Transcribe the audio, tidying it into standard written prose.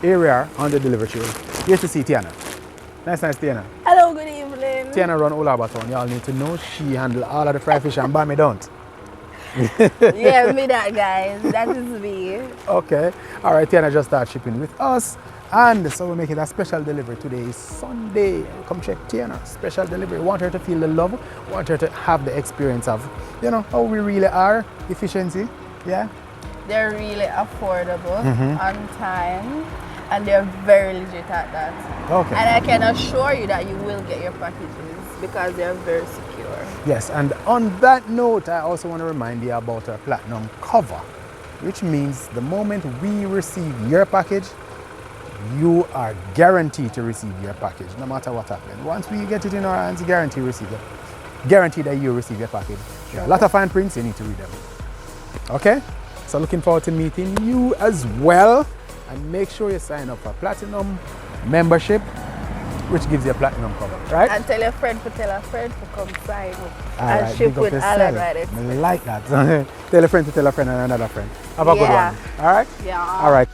area on the delivery trail. Here's to see Tiana. Nice Tiana. Hello, good evening. Tiana run all over town. Y'all need to know she handle all of the fry fish and Bammy don't. Yeah, me that, guys. That is me. Okay. All right, Tiana just started shipping with us. And so we're making a special delivery. Today is Sunday. Come check Tiana. Special delivery. Want her to feel the love. Want her to have the experience of, you know, how we really are. Efficiency. Yeah. They're really affordable, on time, and they're very legit at that. Okay. And I can assure you that you will get your packages because they're very secure. Yes, and on that note, I also want to remind you about our platinum cover, which means the moment we receive your package, you are guaranteed to receive your package, no matter what happens. Once we get it in our hands, guarantee that you receive your package. Yeah, a lot of fine prints, you need to read them. Okay? So looking forward to meeting you as well. And make sure you sign up for Platinum membership, which gives you a platinum cover, right? And tell a friend to come sign up All and right, ship big up with yourself. Alan right I like that. Tell a friend to tell a friend and another friend. Have a good one. All right? Yeah. All right.